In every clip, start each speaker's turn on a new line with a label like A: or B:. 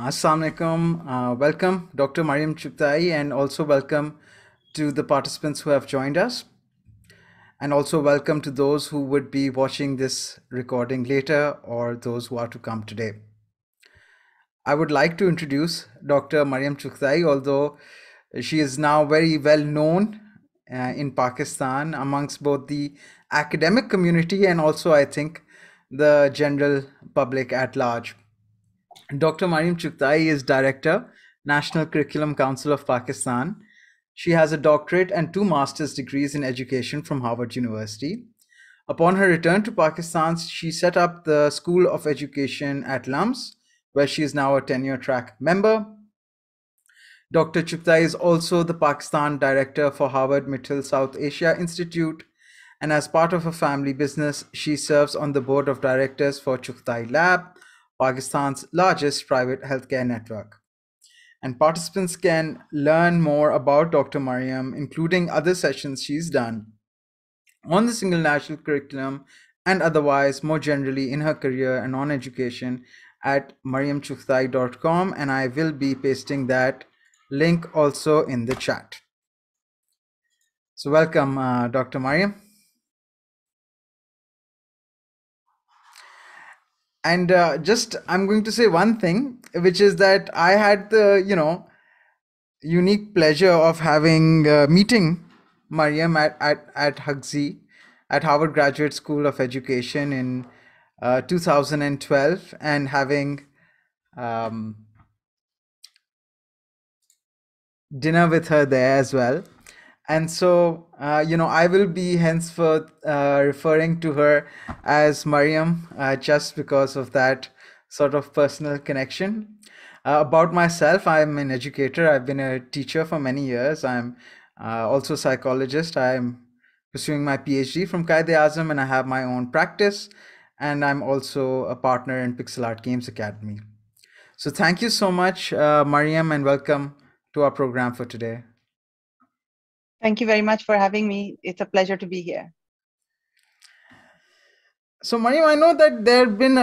A: Assalamu alaikum. Welcome, Dr. Mariam Chughtai, and also welcome to the participants who have joined us. And also welcome to those who would be watching this recording later or those who are to come today. I would like to introduce Dr. Mariam Chughtai, although she is now very well known in Pakistan amongst both the academic community and also, I think, the general public at large. Dr. Mariam Chughtai is Director, National Curriculum Council of Pakistan. She has a doctorate and 2 master's degrees in education from Harvard University. Upon her return to Pakistan, she set up the School of Education at LUMS, where she is now a tenure track member. Dr. Chughtai is also the Pakistan Director for Harvard Mittal South Asia Institute. And as part of her family business, she serves on the board of directors for Chughtai Lab, Pakistan's largest private healthcare network. And participants can learn more about Dr. Mariam, including other sessions she's done on the single national curriculum and otherwise more generally in her career and on education at mariamchughtai.com, and I will be pasting that link also in the chat. So welcome, Dr. Mariam. And I'm going to say one thing, which is that I had the, unique pleasure of having meeting Mariam at Hugsy at Harvard Graduate School of Education in 2012 and having dinner with her there as well. And so, I will be henceforth referring to her as Mariam just because of that sort of personal connection. About myself, I'm an educator. I've been a teacher for many years. I'm also a psychologist. I'm pursuing my PhD from Quaid-e-Azam, and I have my own practice. And I'm also a partner in Pixel Art Games Academy. So thank you so much, Mariam, and welcome to our program for today.
B: Thank you very much for having me. It's a pleasure to be here.
A: So, Mariam, I know that there have been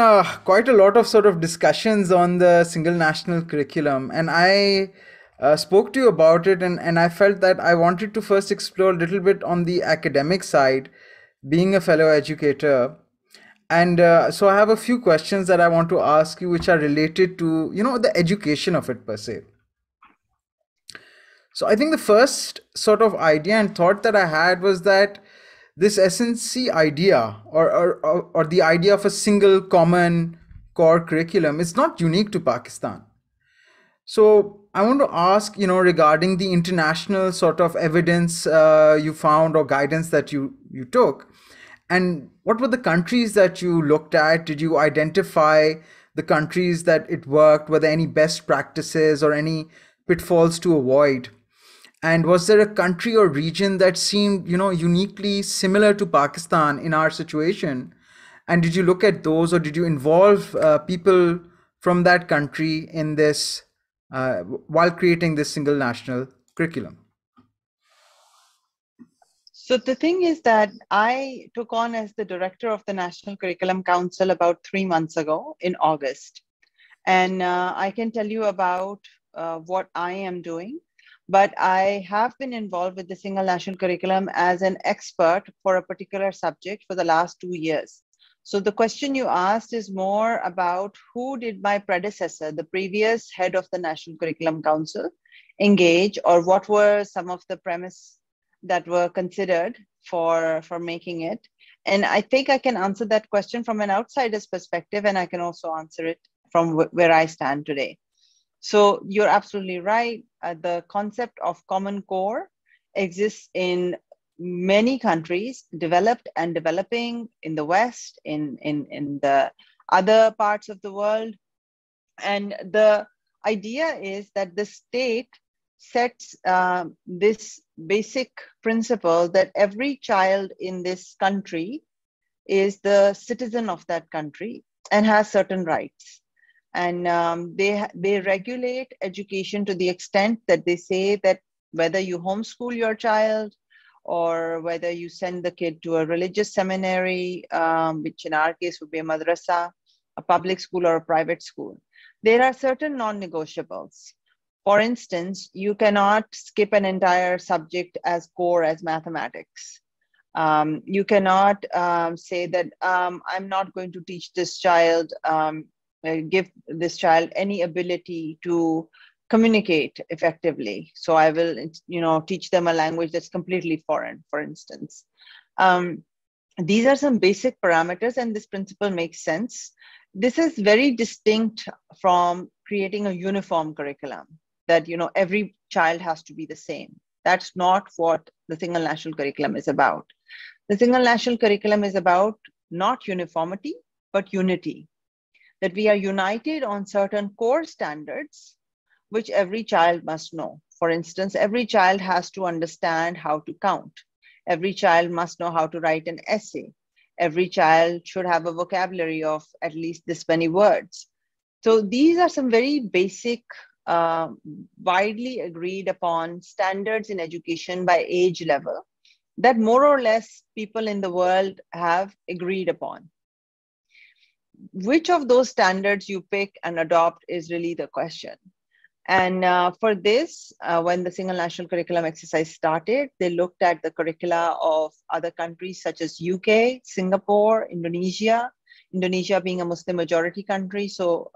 A: quite a lot of sort of discussions on the single national curriculum, and I spoke to you about it, and I felt that I wanted to first explore a little bit on the academic side, being a fellow educator. And so I have a few questions that I want to ask you, which are related to, the education of it per se. So I think the first sort of idea and thought that I had was that this SNC idea or the idea of a single common core curriculum is not unique to Pakistan. So I want to ask, regarding the international sort of evidence you found or guidance that you took, and what were the countries that you looked at? Did you identify the countries that it worked? Were there any best practices or any pitfalls to avoid? And was there a country or region that seemed, uniquely similar to Pakistan in our situation? And did you look at those, or did you involve people from that country in this while creating this single national curriculum?
B: So the thing is that I took on as the director of the National Curriculum Council about 3 months ago in August. And I can tell you about what I am doing. But I have been involved with the single national curriculum as an expert for a particular subject for the last 2 years. So the question you asked is more about who did my predecessor, the previous head of the National Curriculum Council, engage, or what were some of the premises that were considered for making it. And I think I can answer that question from an outsider's perspective, and I can also answer it from where I stand today. So you're absolutely right. The concept of common core exists in many countries, developed and developing, in the West, in the other parts of the world. And the idea is that the state sets this basic principle that every child in this country is the citizen of that country and has certain rights. And they regulate education to the extent that they say that whether you homeschool your child or whether you send the kid to a religious seminary, which in our case would be a madrasa, a public school or a private school, there are certain non-negotiables. For instance, you cannot skip an entire subject as core as mathematics. You cannot say that I'm not going to teach this child, give this child any ability to communicate effectively. So I will, teach them a language that's completely foreign, for instance. These are some basic parameters, and this principle makes sense. This is very distinct from creating a uniform curriculum that, every child has to be the same. That's not what the single national curriculum is about. The single national curriculum is about not uniformity, but unity. That we are united on certain core standards, which every child must know. For instance, every child has to understand how to count. Every child must know how to write an essay. Every child should have a vocabulary of at least this many words. So these are some very basic, widely agreed upon standards in education by age level that more or less people in the world have agreed upon. Which of those standards you pick and adopt is really the question. And for this, when the single national curriculum exercise started, they looked at the curricula of other countries such as UK, Singapore, Indonesia being a Muslim majority country. So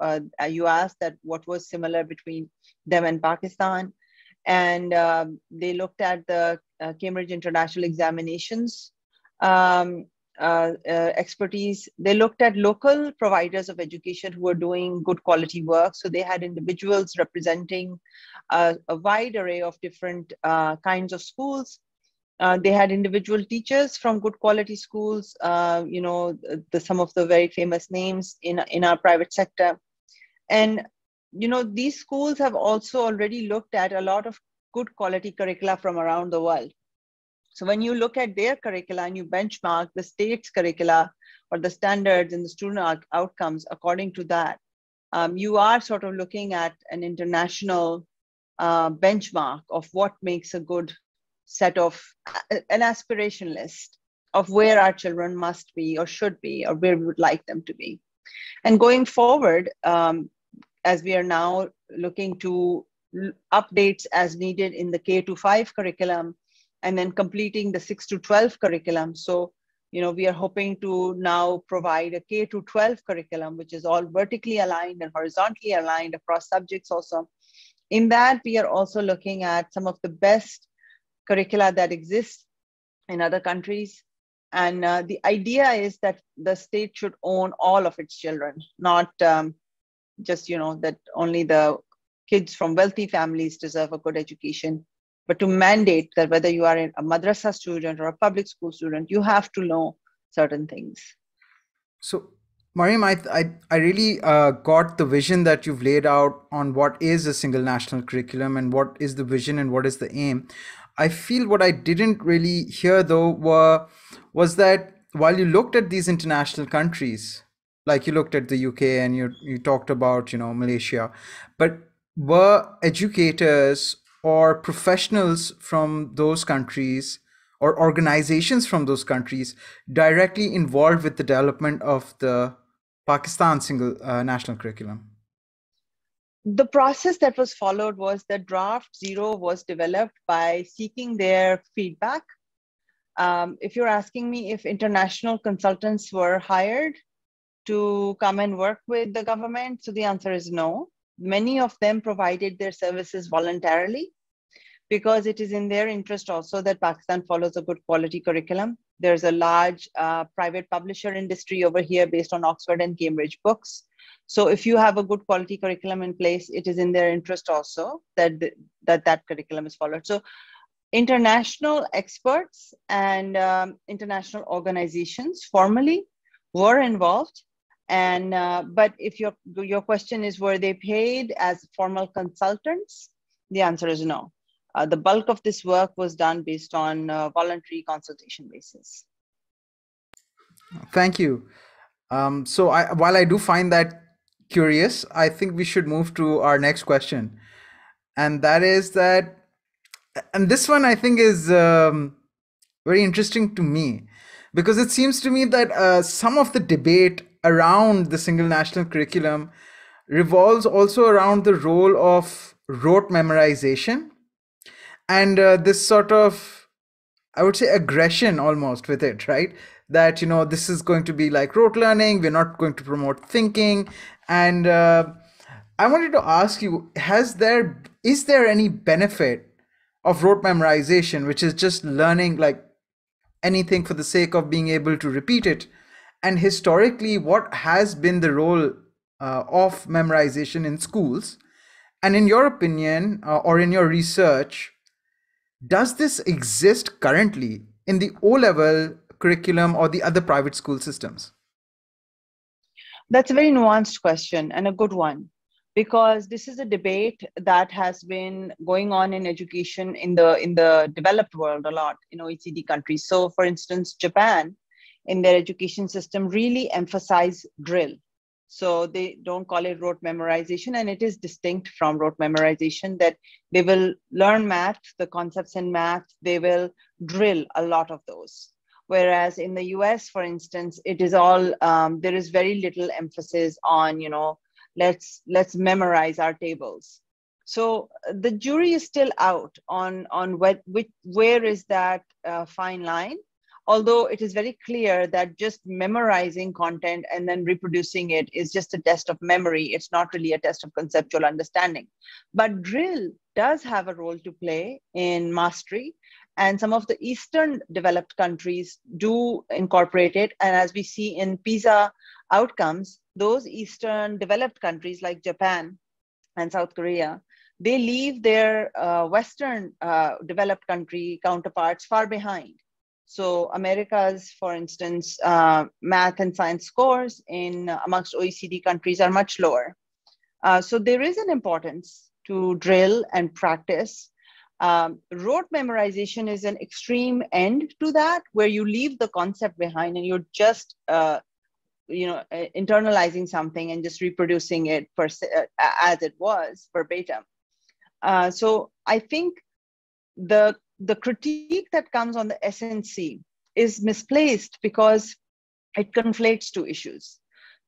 B: you asked that what was similar between them and Pakistan. And they looked at the Cambridge International Examinations expertise. They looked at local providers of education who were doing good quality work. So they had individuals representing a wide array of different kinds of schools. They had individual teachers from good quality schools, some of the very famous names in our private sector. And, these schools have also already looked at a lot of good quality curricula from around the world. So when you look at their curricula and you benchmark the state's curricula or the standards and the student outcomes according to that, you are sort of looking at an international benchmark of what makes a good set of, an aspiration list of where our children must be or should be or where we would like them to be. And going forward, as we are now looking to updates as needed in the K-5 curriculum, and then completing the 6-12 curriculum. So, we are hoping to now provide a K-12 curriculum, which is all vertically aligned and horizontally aligned across subjects also. In that, we are also looking at some of the best curricula that exist in other countries. And the idea is that the state should own all of its children, not just, that only the kids from wealthy families deserve a good education, but to mandate that whether you are a madrasa student or a public school student, you have to know certain things.
A: So, Mariam, I really got the vision that you've laid out on what is a single national curriculum and what is the vision and what is the aim. I feel what I didn't really hear though was that while you looked at these international countries, like you looked at the UK and you talked about, Malaysia, but were educators or professionals from those countries or organizations from those countries directly involved with the development of the Pakistan single national curriculum?
B: The process that was followed was that draft 0 was developed by seeking their feedback. If you're asking me if international consultants were hired to come and work with the government, so the answer is no. Many of them provided their services voluntarily because it is in their interest also that Pakistan follows a good quality curriculum. There's a large private publisher industry over here based on Oxford and Cambridge books. So if you have a good quality curriculum in place, it is in their interest also that that curriculum is followed. So international experts and international organizations formally were involved. And but if your question is, were they paid as formal consultants? The answer is no. The bulk of this work was done based on voluntary consultation basis.
A: Thank you. So while I do find that curious, I think we should move to our next question. And that is that, and this one I think is very interesting to me, because it seems to me that some of the debate around the single national curriculum revolves also around the role of rote memorization and this sort of, I would say, aggression almost with it, right? That, this is going to be like rote learning, we're not going to promote thinking. And I wanted to ask you, is there any benefit of rote memorization, which is just learning like anything for the sake of being able to repeat it? And historically, what has been the role of memorization in schools? And in your opinion, or in your research, does this exist currently in the O level curriculum or the other private school systems?
B: That's a very nuanced question and a good one, because this is a debate that has been going on in education in the developed world a lot in OECD countries. So for instance, Japan in their education system really emphasize drill. So they don't call it rote memorization, and it is distinct from rote memorization, that they will learn math, the concepts in math, they will drill a lot of those. Whereas in the US, for instance, it is all, there is very little emphasis on, let's memorize our tables. So the jury is still out on where is that fine line, although it is very clear that just memorizing content and then reproducing it is just a test of memory. It's not really a test of conceptual understanding. But drill does have a role to play in mastery. And some of the Eastern developed countries do incorporate it. And as we see in PISA outcomes, those Eastern developed countries like Japan and South Korea, they leave their Western developed country counterparts far behind. So America's, for instance, math and science scores in amongst OECD countries are much lower. So there is an importance to drill and practice. Rote memorization is an extreme end to that, where you leave the concept behind and you're just internalizing something and just reproducing it as it was verbatim. So I think the critique that comes on the SNC is misplaced because it conflates two issues.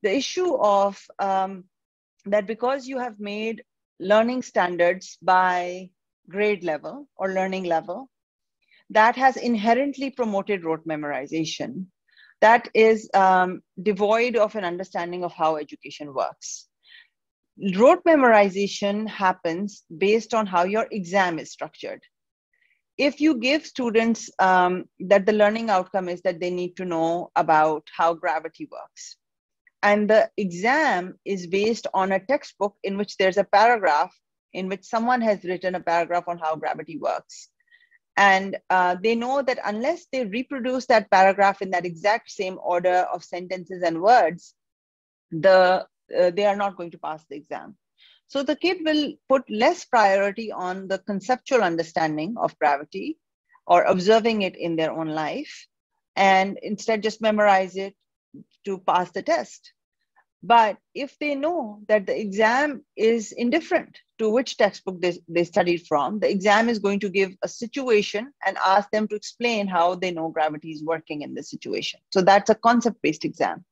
B: The issue of that because you have made learning standards by grade level or learning level, that has inherently promoted rote memorization. That is devoid of an understanding of how education works. Rote memorization happens based on how your exam is structured. If you give students that the learning outcome is that they need to know about how gravity works, and the exam is based on a textbook in which there's a paragraph in which someone has written a paragraph on how gravity works. And they know that unless they reproduce that paragraph in that exact same order of sentences and words, they are not going to pass the exam. So the kid will put less priority on the conceptual understanding of gravity or observing it in their own life, and instead just memorize it to pass the test. But if they know that the exam is indifferent to which textbook they studied from, the exam is going to give a situation and ask them to explain how they know gravity is working in this situation. So that's a concept-based exam.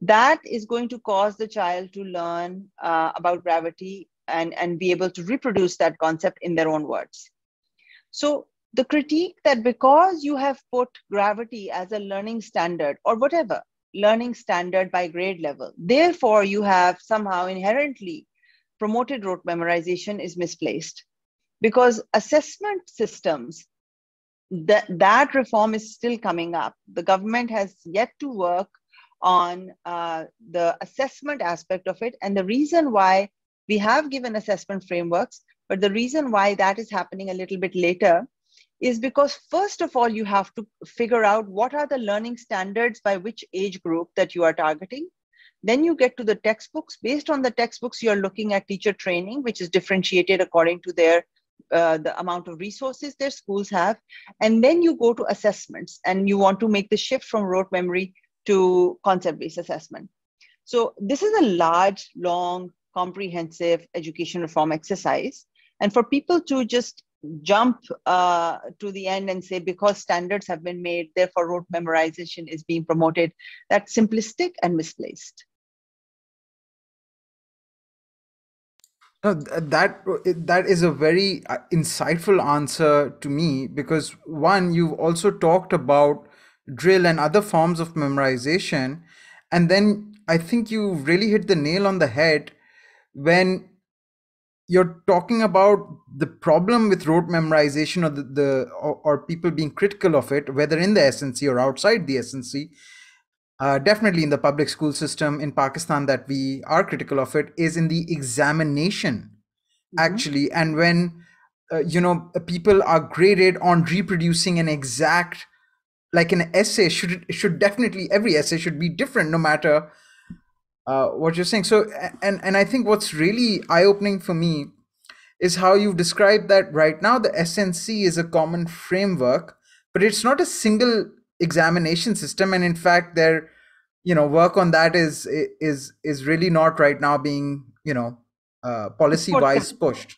B: That is going to cause the child to learn about gravity and be able to reproduce that concept in their own words. So the critique that because you have put gravity as a learning standard or whatever, learning standard by grade level, therefore you have somehow inherently promoted rote memorization is misplaced. Because assessment systems, that reform is still coming up. The government has yet to work on the assessment aspect of it. And the reason why we have given assessment frameworks, but the reason why that is happening a little bit later is because first of all, you have to figure out what are the learning standards by which age group that you are targeting. Then you get to the textbooks. Based on the textbooks, you're looking at teacher training, which is differentiated according to their the amount of resources their schools have. And then you go to assessments and you want to make the shift from rote memory to concept-based assessment. So this is a large, long, comprehensive education reform exercise. And for people to just jump to the end and say, because standards have been made, therefore rote memorization is being promoted. That's simplistic and misplaced.
A: No, that is a very insightful answer to me, because one, you've also talked about drill and other forms of memorization, and then I think you really hit the nail on the head when you're talking about the problem with rote memorization, or or people being critical of it, whether in the SNC or outside the SNC. Definitely in the public school system in Pakistan, that we are critical of it is in the examination, actually. And when people are graded on reproducing an exact, like an essay should definitely, every essay should be different no matter what you're saying. So and I think what's really eye-opening for me is how you've described that right now the SNC is a common framework, but it's not a single examination system. And in fact, their work on that is really not right now being
B: It's
A: policy wise
B: forthcoming.
A: pushed.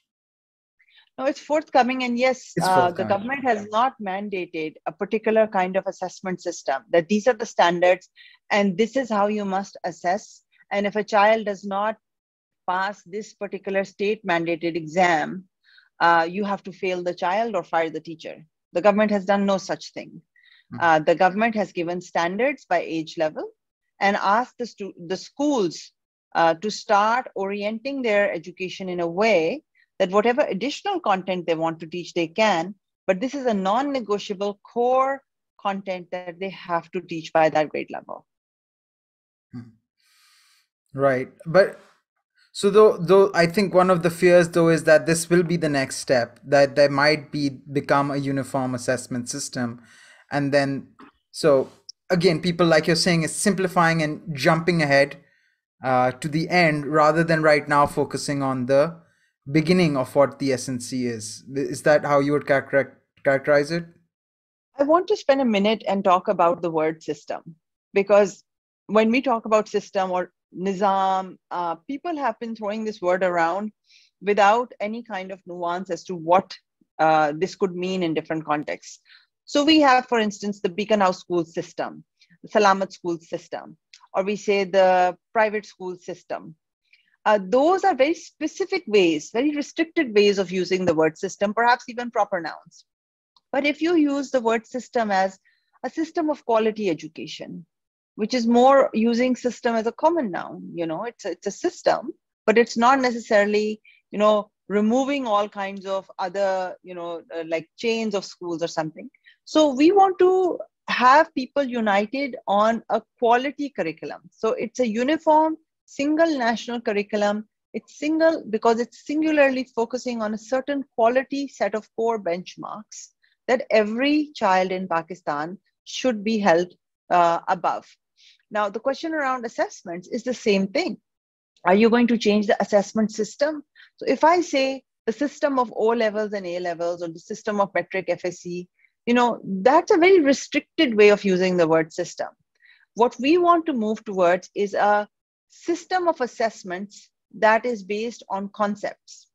B: No, it's forthcoming. And yes,
A: It's
B: the
A: forthcoming.
B: government has not mandated a particular kind of assessment system, that these are the standards and this is how you must assess. And if a child does not pass this particular state mandated exam, you have to fail the child or fire the teacher. The government has done no such thing. The government has given standards by age level and asked the schools to start orienting their education in a way that whatever additional content they want to teach, they can. But this is a non-negotiable core content that they have to teach by that grade level.
A: Right. But so though I think one of the fears though is that this will be the next step, that there might become a uniform assessment system. And then, so again, people, like you're saying, is simplifying and jumping ahead to the end rather than right now focusing on the beginning of what the SNC is. Is that how you would characterize it?
B: I want to spend a minute and talk about the word system, because when we talk about system or nizam, people have been throwing this word around without any kind of nuance as to what this could mean in different contexts. So we have, for instance, the Beacon House school system, the Salamat school system, or we say the private school system. Those are very specific ways, very restricted ways of using the word system, perhaps even proper nouns. But if you use the word system as a system of quality education, which is more using system as a common noun, it's a system, but it's not necessarily, removing all kinds of other, like chains of schools or something. So we want to have people united on a quality curriculum. So it's a uniform, single national curriculum. It's single because it's singularly focusing on a certain quality set of core benchmarks that every child in Pakistan should be held above. Now, the question around assessments is the same thing. Are you going to change the assessment system? So if I say the system of O levels and A levels, or the system of metric FSC, that's a very restricted way of using the word system. What we want to move towards is a system of assessments that is based on concepts.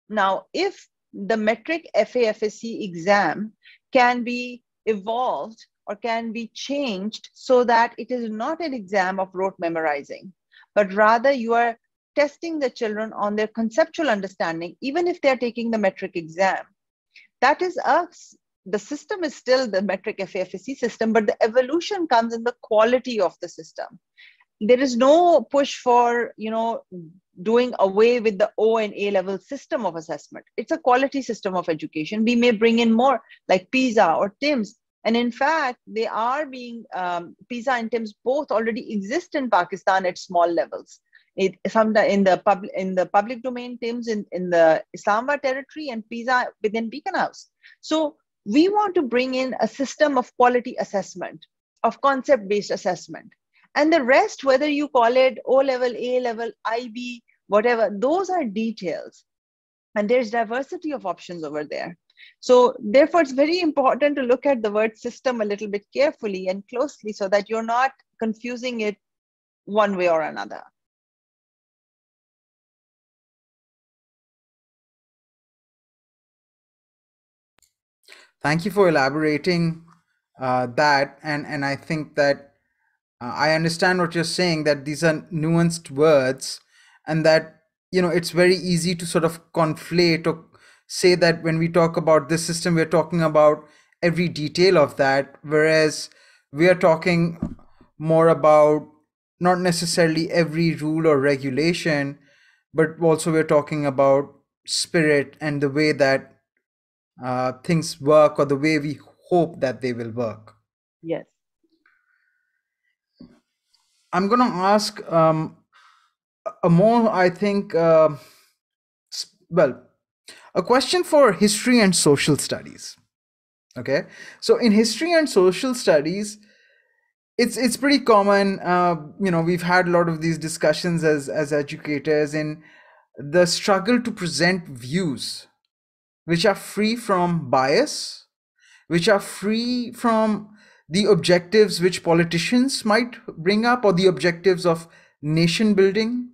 B: Now, if the metric FAFSC exam can be evolved or can be changed so that it is not an exam of rote memorizing, but rather you are testing the children on their conceptual understanding, even if they're taking the metric exam. That is us. The system is still the metric FAFSC system, but the evolution comes in the quality of the system. There is no push for, doing away with the O and A level system of assessment. It's a quality system of education. We may bring in more like PISA or TIMS. And in fact, they are being, PISA and TIMS both already exist in Pakistan at small levels. Sometimes in the public domain, TIMS in the Islamabad territory, and PISA within Beacon House. So we want to bring in a system of quality assessment, of concept-based assessment. And the rest, whether you call it O level, A level, IB, whatever, those are details. And there's diversity of options over there. So therefore, it's very important to look at the word system a little bit carefully and closely so that you're not confusing it one way or another.
A: Thank you for elaborating that. And I think that I understand what you're saying, that these are nuanced words, and that, it's very easy to sort of conflate or say that when we talk about this system, we're talking about every detail of that, whereas we are talking more about not necessarily every rule or regulation, but also we're talking about spirit and the way that things work, or the way we hope that they will work.
B: Yes.
A: I'm going to ask a more, I think, well, a question for history and social studies. Okay, so in history and social studies, it's pretty common. We've had a lot of these discussions as educators in the struggle to present views which are free from bias, which are free from the objectives which politicians might bring up, or the objectives of nation building.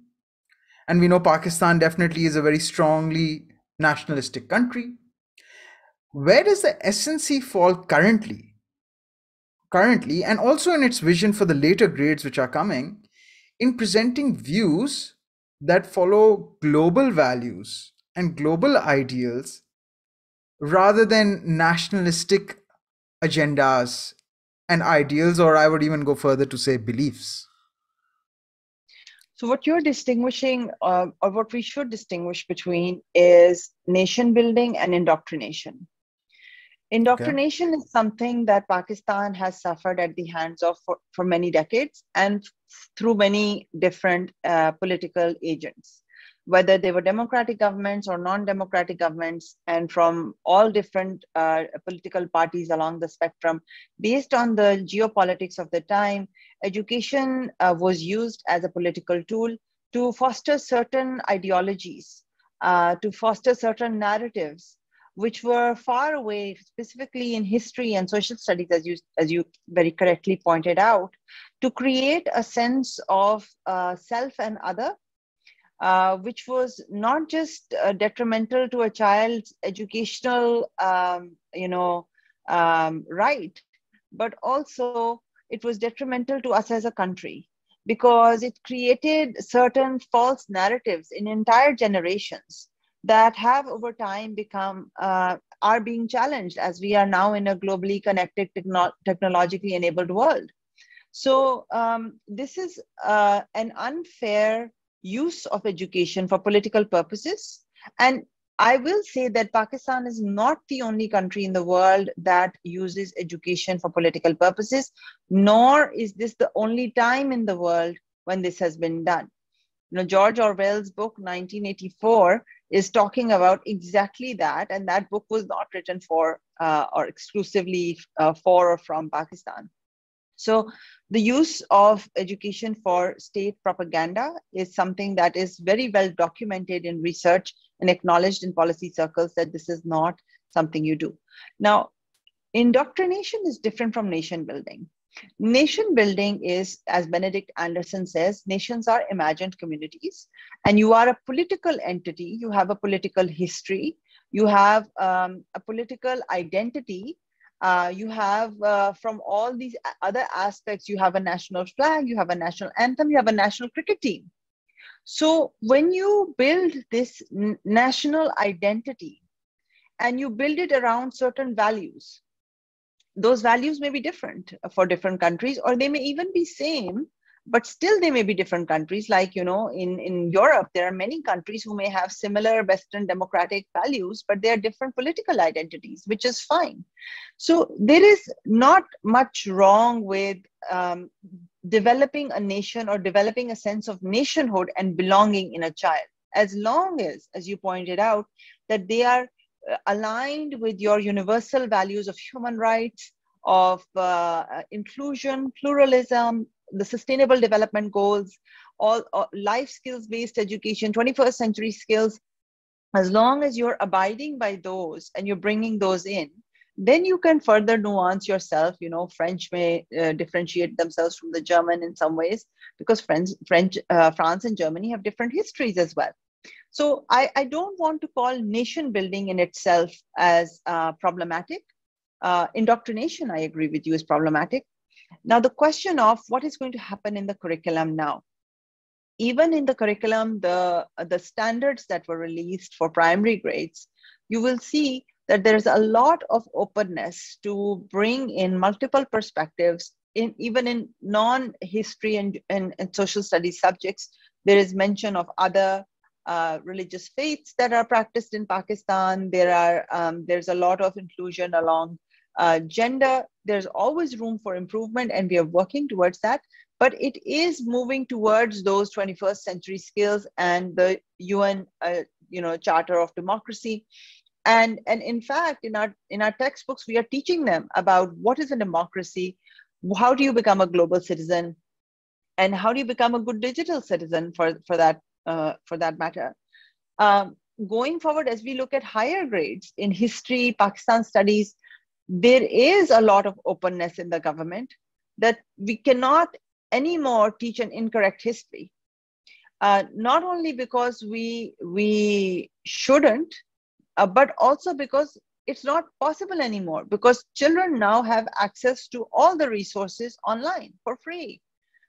A: And we know Pakistan definitely is a very strongly nationalistic country. Where does the SNC fall currently, and also in its vision for the later grades which are coming, in presenting views that follow global values and global ideals rather than nationalistic agendas and ideals, or I would even go further to say beliefs?
B: So what you're distinguishing, or what we should distinguish between, is nation building and indoctrination.
A: Okay.
B: Indoctrination is something that Pakistan has suffered at the hands of for many decades, and through many different political agents, whether they were democratic governments or non-democratic governments, and from all different political parties along the spectrum. Based on the geopolitics of the time, education was used as a political tool to foster certain ideologies, to foster certain narratives, which were far away, specifically in history and social studies, as you very correctly pointed out, to create a sense of self and other, which was not just detrimental to a child's educational, right, but also it was detrimental to us as a country, because it created certain false narratives in entire generations that have over time become are being challenged as we are now in a globally connected, technologically enabled world. So this is an unfair use of education for political purposes. And I will say that Pakistan is not the only country in the world that uses education for political purposes, nor is this the only time in the world when this has been done. George Orwell's book 1984 is talking about exactly that, and that book was not written for or exclusively for or from Pakistan. So the use of education for state propaganda is something that is very well documented in research and acknowledged in policy circles, that this is not something you do. Now, indoctrination is different from nation building. Nation building is, as Benedict Anderson says, nations are imagined communities, and you are a political entity, you have a political history, you have a political identity, you have from all these other aspects, you have a national flag, you have a national anthem, you have a national cricket team. So when you build this national identity and you build it around certain values, those values may be different for different countries, or they may even be same, but still they may be different countries. Like, in Europe, there are many countries who may have similar Western democratic values, but they are different political identities, which is fine. So there is not much wrong with developing a nation or developing a sense of nationhood and belonging in a child, as long as you pointed out, that they are aligned with your universal values of human rights, of inclusion, pluralism, the sustainable development goals, all life skills based education, 21st century skills. As long as you're abiding by those and you're bringing those in, then you can further nuance yourself. French may differentiate themselves from the German in some ways, because France and Germany have different histories as well. So I don't want to call nation building in itself as problematic. Indoctrination, I agree with you, is problematic. Now, the question of what is going to happen in the curriculum now. Even in the curriculum, the standards that were released for primary grades, you will see that there's a lot of openness to bring in multiple perspectives, even in non-history and social studies subjects. There is mention of other religious faiths that are practiced in Pakistan. There's a lot of inclusion along gender. There's always room for improvement, and we are working towards that. But it is moving towards those 21st century skills and the UN, Charter of Democracy. And in fact, in our textbooks, we are teaching them about what is a democracy, how do you become a global citizen, and how do you become a good digital citizen for that matter. Going forward, as we look at higher grades in history, Pakistan studies, there is a lot of openness in the government that we cannot anymore teach an incorrect history. Not only because we shouldn't, but also because it's not possible anymore, because children now have access to all the resources online for free.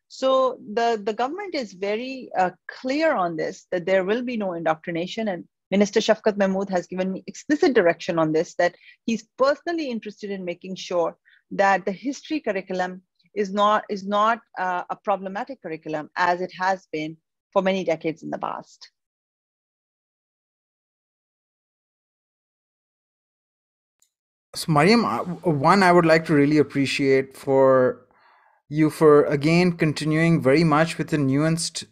B: So the government is very clear on this, that there will be no indoctrination, and Minister Shafqat Mahmood has given me explicit direction on this, that he's personally interested in making sure that the history curriculum is not a problematic curriculum as it has been for many decades in the past.
A: So Mariam, one, I would like to really appreciate for you for again continuing very much with the nuanced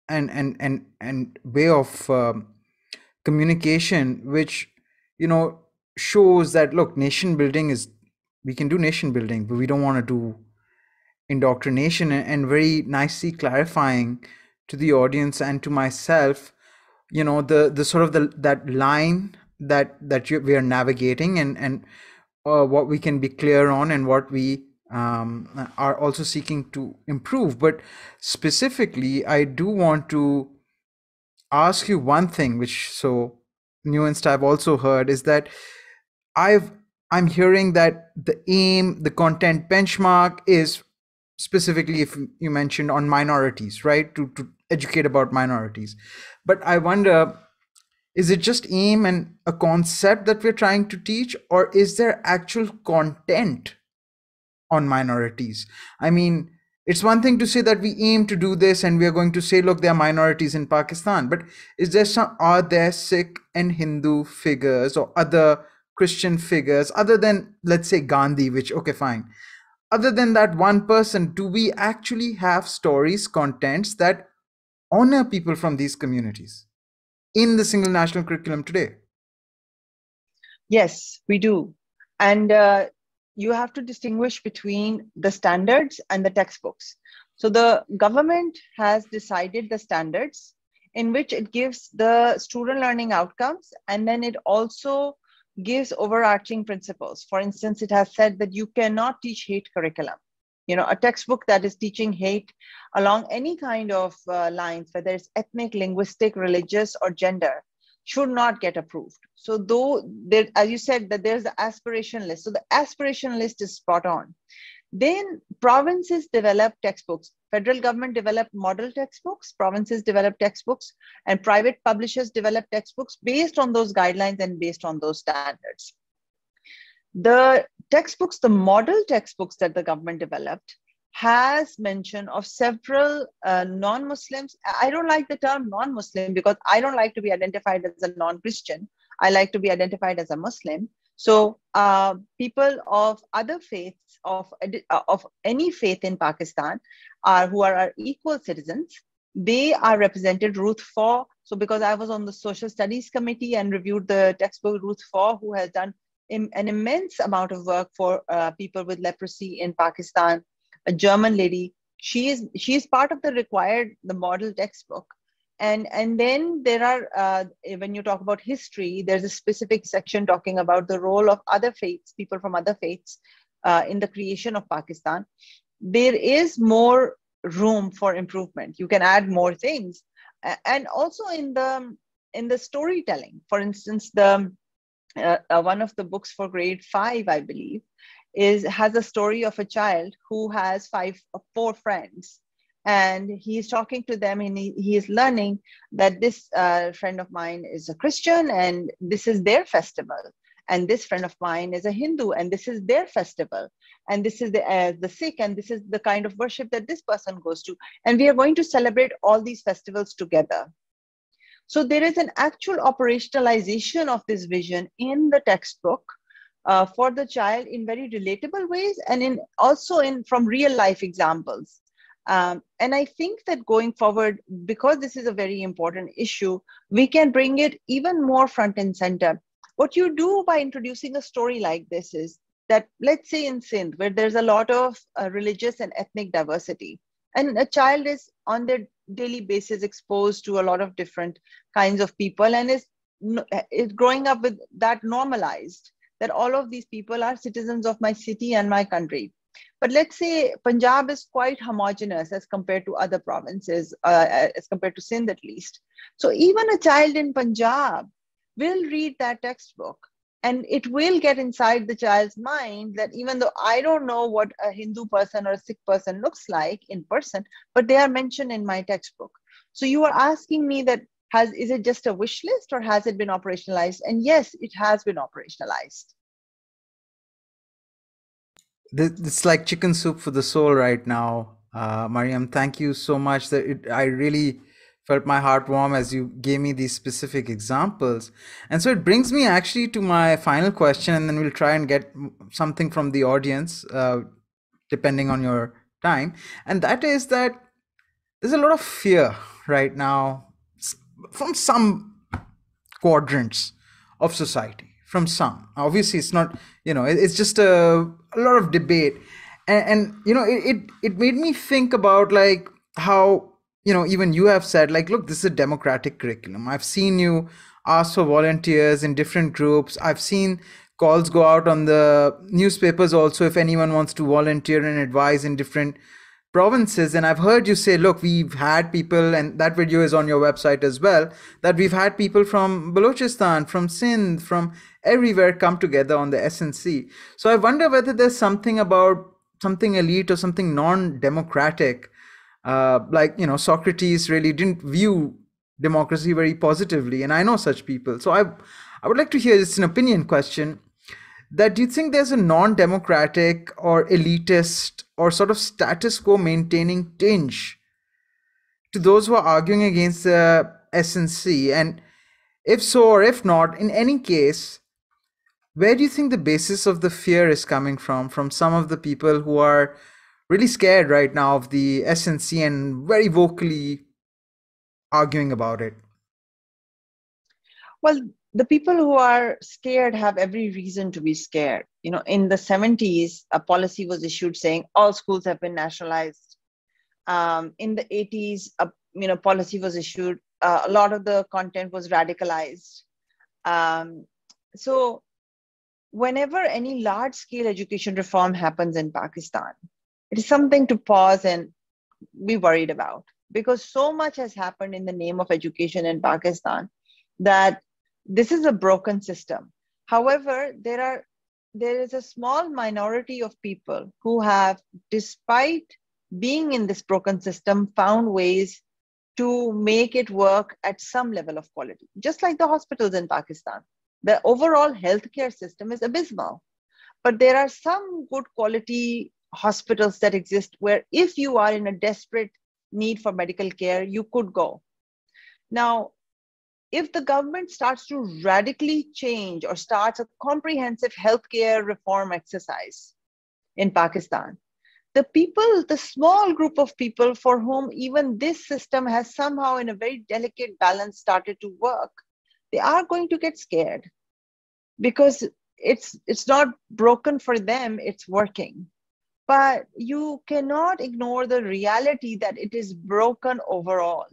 A: and way of communication, which shows that, look, nation building is, we can do nation building, but we don't want to do indoctrination, and very nicely clarifying to the audience and to myself, the sort of that line that we are navigating, and what we can be clear on, and what we are also seeking to improve. But specifically, I do want to ask you one thing, which so nuanced I've also heard, is that I'm hearing that the aim, the content benchmark is specifically, if you mentioned, on minorities, right? To educate about minorities. But I wonder, is it just aim and a concept that we're trying to teach, or is there actual content on minorities? I mean, it's one thing to say that we aim to do this and we are going to say, look, there are minorities in Pakistan, but are there Sikh and Hindu figures or other Christian figures other than, let's say, Gandhi, which, okay, fine. Other than that one person, do we actually have stories, contents that honor people from these communities in the single national curriculum today?
B: Yes, we do. And you have to distinguish between the standards and the textbooks. So the government has decided the standards in which it gives the student learning outcomes, and then it also gives overarching principles. For instance, it has said that you cannot teach hate curriculum. A textbook that is teaching hate along any kind of lines, whether it's ethnic, linguistic, religious, or gender, should not get approved. So though there, as you said, that there's the aspiration list. So the aspiration list is spot on. Then provinces develop textbooks. Federal government developed model textbooks, provinces develop textbooks, and private publishers develop textbooks based on those guidelines and based on those standards. The textbooks, the model textbooks that the government developed, has mention of several non-Muslims. I don't like the term non-Muslim because I don't like to be identified as a non-Christian. I like to be identified as a Muslim. So people of other faiths, of any faith in Pakistan, who are our equal citizens, they are represented. Ruth Faw. So because I was on the social studies committee and reviewed the textbook, Ruth Faw, who has done an immense amount of work for people with leprosy in Pakistan, a German lady, she is part of the model textbook. And then there are, when you talk about history, there's a specific section talking about the role of other faiths, people from other faiths in the creation of Pakistan. There is more room for improvement. You can add more things. And also in the storytelling, for instance, the one of the books for grade 5, I believe, has a story of a child who has four friends, and he's talking to them, and he is learning that this friend of mine is a Christian, and this is their festival, and this friend of mine is a Hindu, and this is their festival, and this is the Sikh, and this is the kind of worship that this person goes to, and we are going to celebrate all these festivals together. So there is an actual operationalization of this vision in the textbook for the child in very relatable ways, and also from real life examples. And I think that going forward, because this is a very important issue, we can bring it even more front and center. What you do by introducing a story like this is that, let's say in Sindh, where there's a lot of religious and ethnic diversity, and a child is on their daily basis exposed to a lot of different kinds of people, and is growing up with that normalized, that all of these people are citizens of my city and my country. But let's say Punjab is quite homogeneous as compared to other provinces, as compared to Sindh at least. So even a child in Punjab will read that textbook, and it will get inside the child's mind that even though I don't know what a Hindu person or a Sikh person looks like in person, but they are mentioned in my textbook. So you are asking me that, is it just a wish list, or has it been operationalized? And yes, it has been operationalized.
A: It's like chicken soup for the soul right now. Mariam, thank you so much. I really felt my heart warm as you gave me these specific examples. And so it brings me actually to my final question, and then we'll try and get something from the audience, depending on your time. And that is that there's a lot of fear right now from some quadrants of society, from some. Obviously, it's not, it's just a lot of debate. And it made me think about like how, even you have said, like, look, this is a democratic curriculum. I've seen you ask for volunteers in different groups. I've seen calls go out on the newspapers also if anyone wants to volunteer and advise in different provinces. And I've heard you say, look, we've had people, and that video is on your website as well, that we've had people from Balochistan, from Sindh, from everywhere come together on the SNC. So I wonder whether there's something about something elite or something non-democratic, like, Socrates really didn't view democracy very positively, and I know such people. So I would like to hear, just an opinion question, that do you think there's a non-democratic or elitist or sort of status quo maintaining tinge to those who are arguing against the SNC? And if so, or if not, in any case, where do you think the basis of the fear is coming from some of the people who are really scared right now of the SNC and very vocally arguing about it?
B: Well, the people who are scared have every reason to be scared. In the 70s, a policy was issued saying all schools have been nationalized. In the 80s, a policy was issued. A lot of the content was radicalized. So whenever any large-scale education reform happens in Pakistan, it is something to pause and be worried about, because so much has happened in the name of education in Pakistan that this is a broken system. However, there is a small minority of people who have, despite being in this broken system, found ways to make it work at some level of quality. Just like the hospitals in Pakistan, the overall healthcare system is abysmal. But there are some good quality hospitals that exist where if you are in a desperate need for medical care, you could go. Now, if the government starts to radically change or starts a comprehensive healthcare reform exercise in Pakistan, the small group of people for whom even this system has somehow in a very delicate balance started to work, they are going to get scared, because it's not broken for them, it's working. But you cannot ignore the reality that it is broken overall.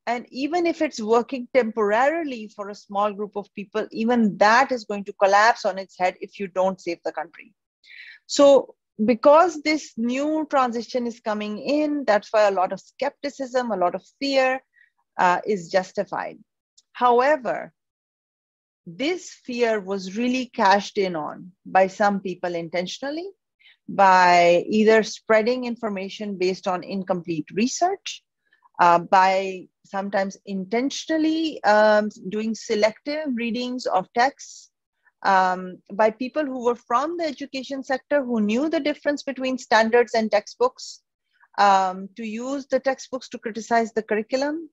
B: And even if it's working temporarily for a small group of people, even that is going to collapse on its head if you don't save the country. So because this new transition is coming in, that's why a lot of skepticism, a lot of fear is justified. However, this fear was really cashed in on by some people intentionally, by either spreading information based on incomplete research, by sometimes intentionally doing selective readings of texts, by people who were from the education sector who knew the difference between standards and textbooks, to use the textbooks to criticize the curriculum,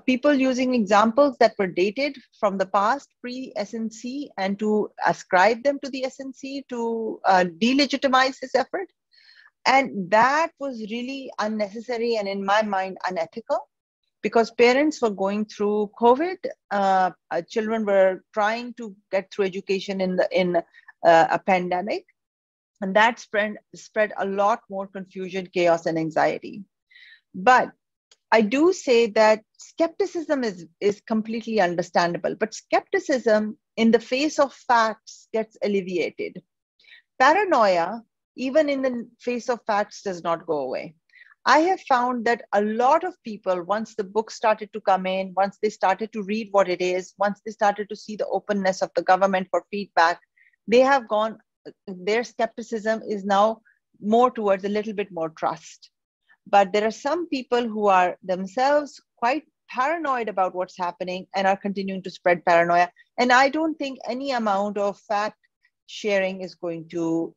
B: people using examples that were dated from the past, pre-SNC, and to ascribe them to the SNC to delegitimize this effort. And that was really unnecessary and, in my mind, unethical, because parents were going through COVID. Children were trying to get through education in a pandemic, and that spread a lot more confusion, chaos, and anxiety. But I do say that skepticism is completely understandable, but skepticism in the face of facts gets alleviated. Paranoia, even in the face of facts, does not go away. I have found that a lot of people, once the book started to come in, once they started to read what it is, once they started to see the openness of the government for feedback, they have gone, their skepticism is now more towards a little bit more trust. But there are some people who are themselves quite paranoid about what's happening and are continuing to spread paranoia. And I don't think any amount of fact sharing is going to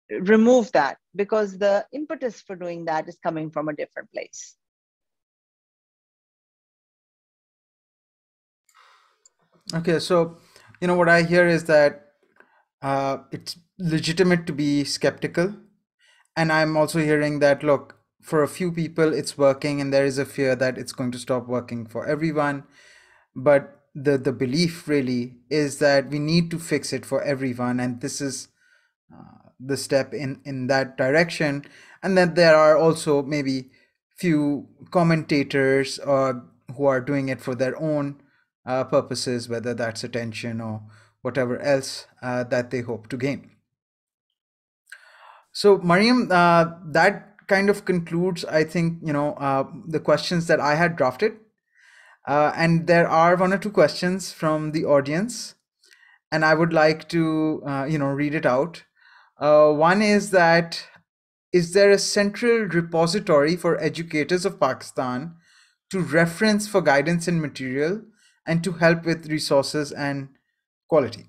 B: remove that, because the impetus for doing that is coming from a different place.
A: Okay, so what I hear is that it's legitimate to be skeptical, and I'm also hearing that, look, for a few people it's working, and there is a fear that it's going to stop working for everyone. But the belief really is that we need to fix it for everyone, and this is the step in that direction. And then there are also maybe few commentators who are doing it for their own purposes, whether that's attention or whatever else that they hope to gain. So Mariam, that kind of concludes, I think, the questions that I had drafted. And there are one or two questions from the audience, and I would like to, read it out. One is that, is there a central repository for educators of Pakistan to reference for guidance and material and to help with resources and quality?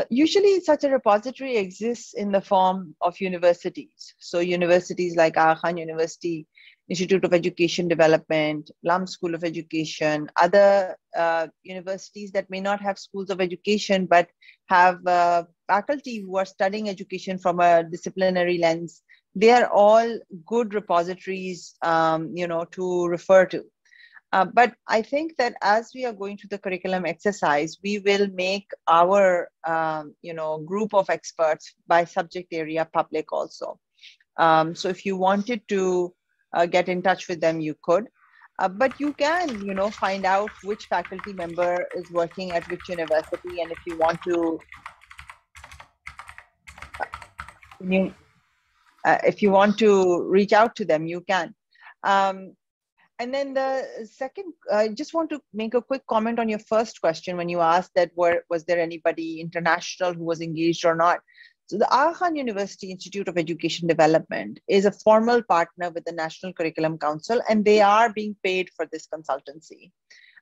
B: Usually such a repository exists in the form of universities. So universities like Aga Khan University, Institute of Education Development, LUMS School of Education, other universities that may not have schools of education, but have faculty who are studying education from a disciplinary lens. They are all good repositories, to refer to. But I think that as we are going through the curriculum exercise, we will make our, group of experts by subject area public also. So if you wanted to get in touch with them, you could. But you can, find out which faculty member is working at which university, and if you want to, reach out to them, you can. And then the second, I just want to make a quick comment on your first question when you asked that was there anybody international who was engaged or not. So the Aga Khan University Institute of Education Development is a formal partner with the National Curriculum Council, and they are being paid for this consultancy.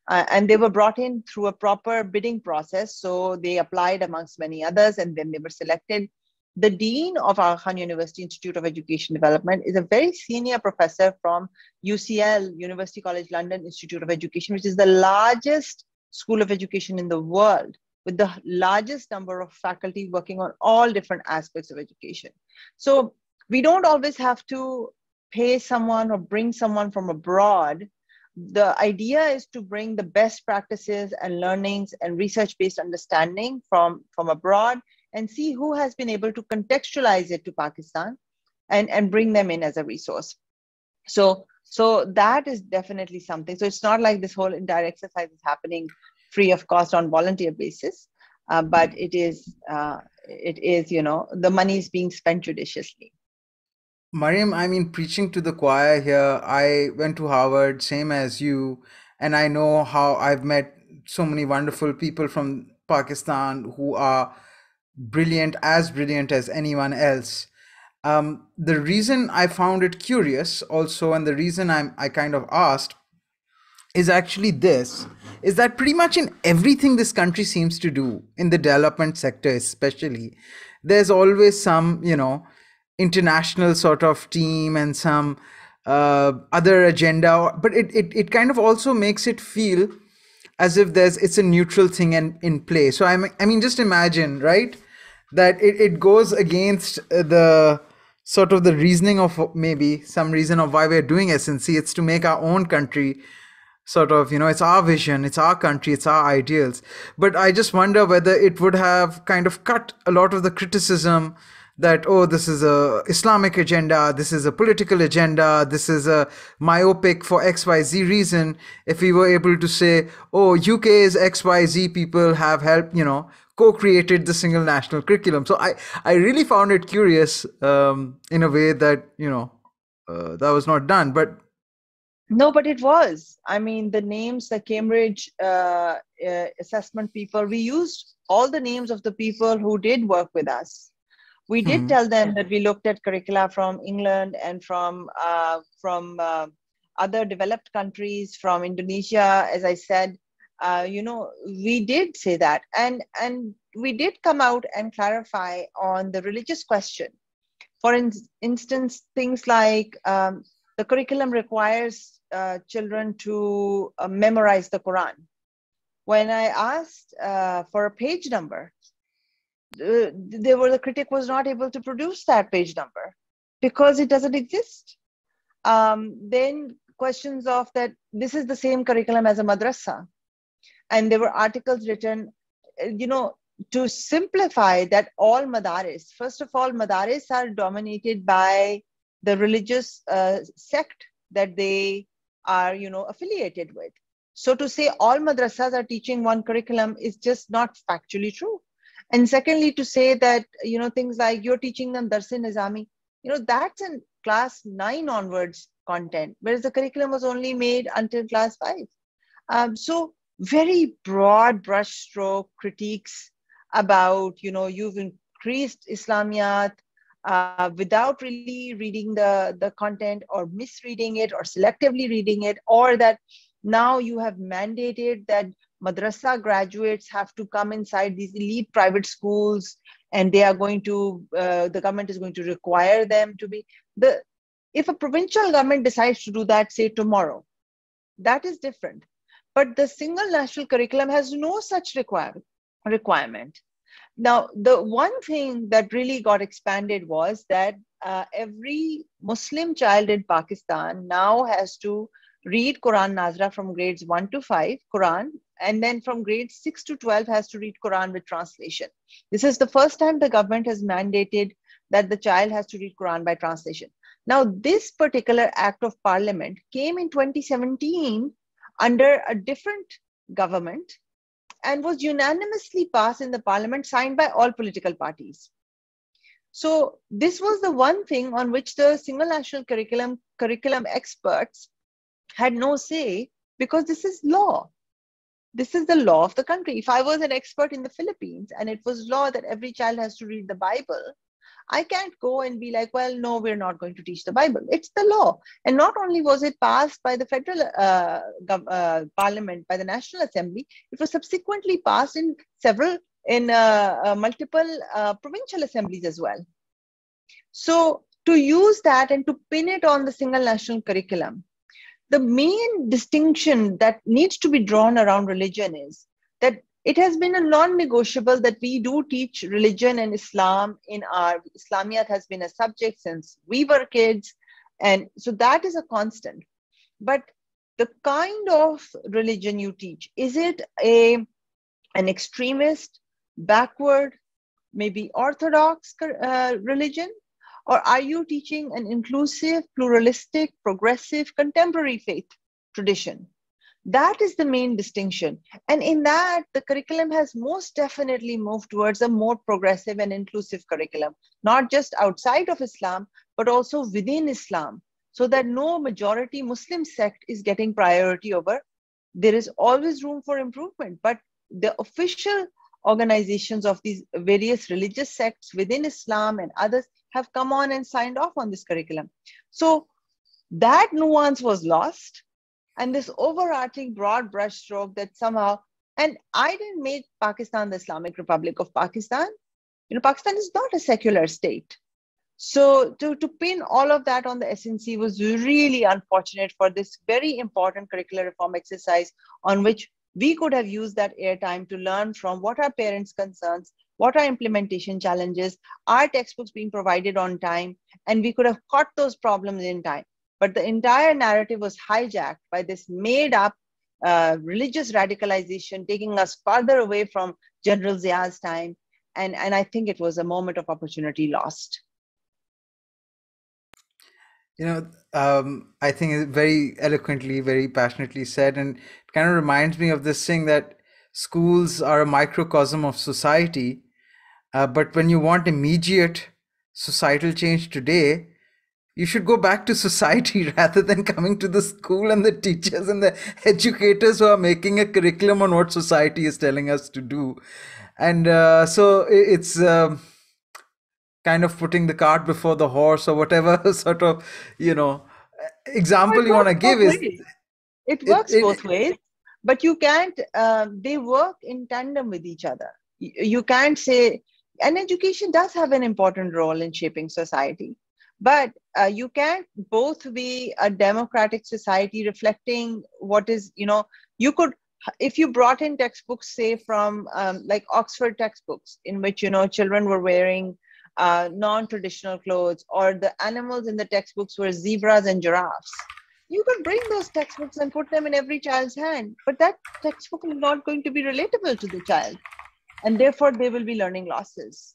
B: And they were brought in through a proper bidding process. So they applied amongst many others, and then they were selected. The Dean of Aga Khan University Institute of Education Development is a very senior professor from UCL, University College London Institute of Education, which is the largest school of education in the world, with the largest number of faculty working on all different aspects of education. So we don't always have to pay someone or bring someone from abroad. The idea is to bring the best practices and learnings and research-based understanding from abroad, and see who has been able to contextualize it to Pakistan and bring them in as a resource. So that is definitely something. So it's not like this whole entire exercise is happening free of cost on volunteer basis, but it is, the money is being spent judiciously.
A: Mariam, I mean, preaching to the choir here, I went to Harvard, same as you, and I know how I've met so many wonderful people from Pakistan who are brilliant, as brilliant as anyone else. The reason I found it curious also, and the reason I kind of asked, is actually this, is that pretty much in everything this country seems to do, in the development sector especially, there's always some, international sort of team and some other agenda, but it kind of also makes it feel as if it's a neutral thing and in play. So I mean, just imagine, right, that it goes against the sort of the reasoning of maybe some reason of why we're doing SNC. It's to make our own country sort of, it's our vision, it's our country, it's our ideals. But I just wonder whether it would have kind of cut a lot of the criticism that, oh, this is a Islamic agenda, this is a political agenda, this is a myopic for XYZ reason, if we were able to say, oh, UK's XYZ people have helped, co-created the single national curriculum. So I really found it curious in a way that, that was not done. But
B: no, but it was. I mean, the names, the Cambridge assessment people, we used all the names of the people who did work with us. We did tell them that we looked at curricula from England and from other developed countries, from Indonesia, as I said. We did say that. And we did come out and clarify on the religious question. For instance, things like the curriculum requires children to memorize the Quran. When I asked for a page number, the critic was not able to produce that page number because it doesn't exist. Then questions of that, this is the same curriculum as a madrasa. And there were articles written, to simplify that all madaris, first of all, madaris are dominated by the religious sect that they are, affiliated with. So to say all madrasas are teaching one curriculum is just not factually true. And secondly, to say that, things like you're teaching them Dars-e-Nizami, that's in class 9 onwards content, whereas the curriculum was only made until class 5. So very broad brushstroke critiques about, you've increased Islamiyat without really reading the content, or misreading it, or selectively reading it, or that now you have mandated that madrasa graduates have to come inside these elite private schools, and they are going to, the government is going to require them to be if a provincial government decides to do that, say tomorrow, that is different. But the single national curriculum has no such requirement. Now, the one thing that really got expanded was that every Muslim child in Pakistan now has to read Quran Nazra from grades 1 to 5, Quran, and then from grades 6 to 12 has to read Quran with translation. This is the first time the government has mandated that the child has to read Quran by translation. Now, this particular act of parliament came in 2017 under a different government and was unanimously passed in the parliament, signed by all political parties. So this was the one thing on which the single national curriculum experts had no say, because this is law. This is the law of the country. If I was an expert in the Philippines and it was law that every child has to read the Bible, I can't go and be like, well, no, we're not going to teach the Bible. It's the law. And not only was it passed by the federal parliament, by the National Assembly, it was subsequently passed in multiple provincial assemblies as well. So to use that and to pin it on the single national curriculum, the main distinction that needs to be drawn around religion is that it has been a non-negotiable that we do teach religion and Islam in our Islamiyat has been a subject since we were kids. And so that is a constant. But the kind of religion you teach, is it an extremist, backward, maybe orthodox religion? Or are you teaching an inclusive, pluralistic, progressive, contemporary faith tradition? That is the main distinction. And in that, the curriculum has most definitely moved towards a more progressive and inclusive curriculum, not just outside of Islam, but also within Islam, so that no majority Muslim sect is getting priority over there is always room for improvement. But the official organizations of these various religious sects within Islam and others have come on and signed off on this curriculum. So that nuance was lost, and this overarching broad brushstroke that somehow, and I didn't make Pakistan the Islamic Republic of Pakistan. Pakistan is not a secular state. So to pin all of that on the SNC was really unfortunate for this very important curricular reform exercise, on which we could have used that airtime to learn from what are parents' concerns, what are implementation challenges, are textbooks being provided on time, and we could have caught those problems in time. But the entire narrative was hijacked by this made up religious radicalization, taking us farther away from General Zia's time. And I think it was a moment of opportunity lost.
A: I think it's very eloquently, very passionately said, and it kind of reminds me of this thing that schools are a microcosm of society, but when you want immediate societal change today, you should go back to society rather than coming to the school and the teachers and the educators who are making a curriculum on what society is telling us to do. And so it's kind of putting the cart before the horse, or whatever sort of example you want to give is
B: it works both ways, but you can't they work in tandem with each other. You can't say, and education does have an important role in shaping society, but you can't both be a democratic society reflecting what is, you could, if you brought in textbooks, say from like Oxford textbooks, in which children were wearing non-traditional clothes, or the animals in the textbooks were zebras and giraffes, you could bring those textbooks and put them in every child's hand, but that textbook is not going to be relatable to the child, and therefore they will be learning losses.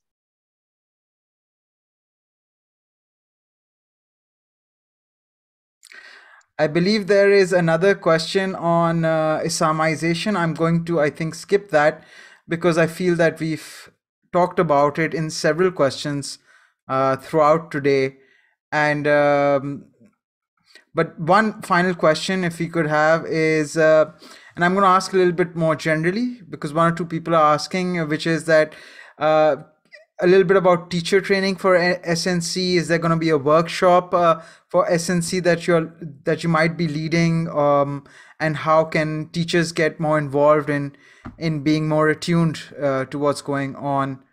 A: I believe there is another question on Islamization. I'm going to, I think, skip that because I feel that we've talked about it in several questions throughout today. And but one final question, if we could have, is, and I'm going to ask a little bit more generally because one or two people are asking, which is that a little bit about teacher training for SNC. Is there going to be a workshop for SNC that you might be leading, and how can teachers get more involved in being more attuned to what's going on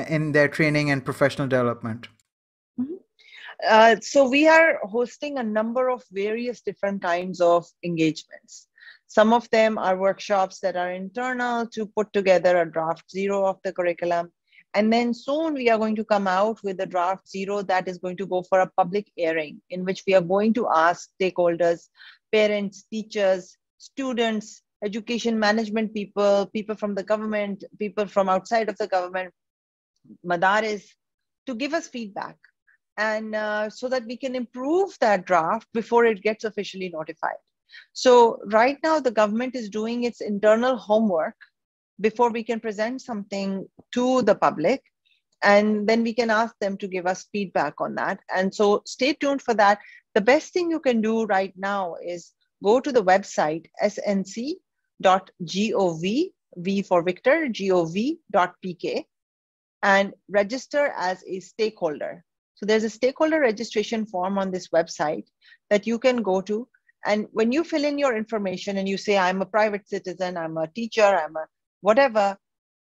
A: in their training and professional development?
B: So we are hosting a number of various different kinds of engagements. Some of them are workshops that are internal to put together a draft zero of the curriculum. And then soon we are going to come out with a draft zero that is going to go for a public airing, in which we are going to ask stakeholders, parents, teachers, students, education management people, people from the government, people from outside of the government, madaris, to give us feedback, and so that we can improve that draft before it gets officially notified. So right now the government is doing its internal homework before we can present something to the public, and then we can ask them to give us feedback on that. And so stay tuned for that. The best thing you can do right now is go to the website snc.gov, V for Victor, gov.pk, and register as a stakeholder. So there's a stakeholder registration form on this website that you can go to. And when you fill in your information and you say, I'm a private citizen, I'm a teacher, I'm a whatever,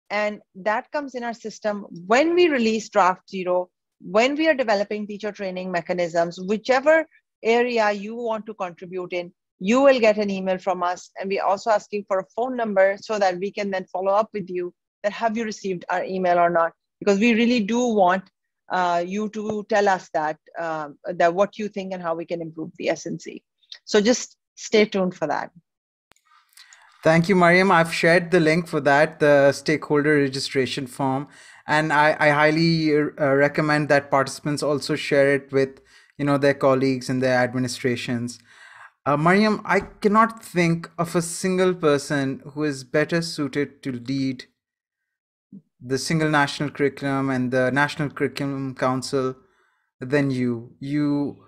B: and that comes in our system, when we release draft zero, when we are developing teacher training mechanisms, whichever area you want to contribute in, you will get an email from us. And we're also asking for a phone number so that we can then follow up with you that have you received our email or not, because we really do want you to tell us that what you think and how we can improve the SNC. So just stay tuned for that.
A: Thank you, Mariam. I've shared the link for that, the stakeholder registration form, and I highly recommend that participants also share it with their colleagues and their administrations. Mariam, I cannot think of a single person who is better suited to lead the single national curriculum and the National Curriculum Council than you. You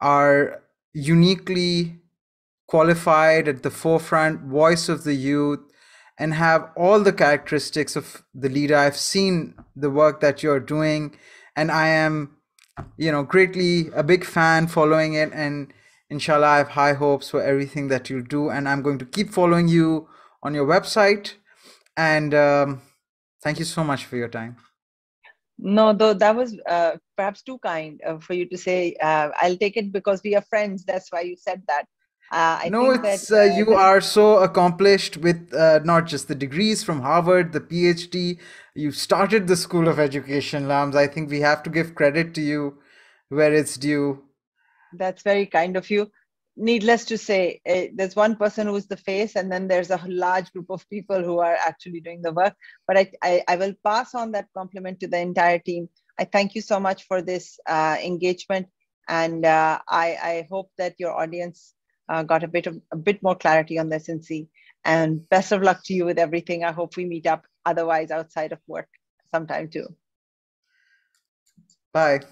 A: are uniquely qualified, at the forefront, voice of the youth, and have all the characteristics of the leader. I've seen the work that you're doing, and I am, greatly a big fan following it. And inshallah, I have high hopes for everything that you'll do. And I'm going to keep following you on your website. And thank you so much for your time.
B: No, though that was perhaps too kind for you to say. I'll take it because we are friends. That's why you said that.
A: You are so accomplished with not just the degrees from Harvard, the PhD. You started the School of Education, LUMS. I think we have to give credit to you where it's due.
B: That's very kind of you. Needless to say, there's one person who's the face, and then there's a large group of people who are actually doing the work. But I will pass on that compliment to the entire team. I thank you so much for this engagement, and I hope that your audience got a bit more clarity on this and see. And best of luck to you with everything. I hope we meet up otherwise outside of work sometime too.
A: Bye.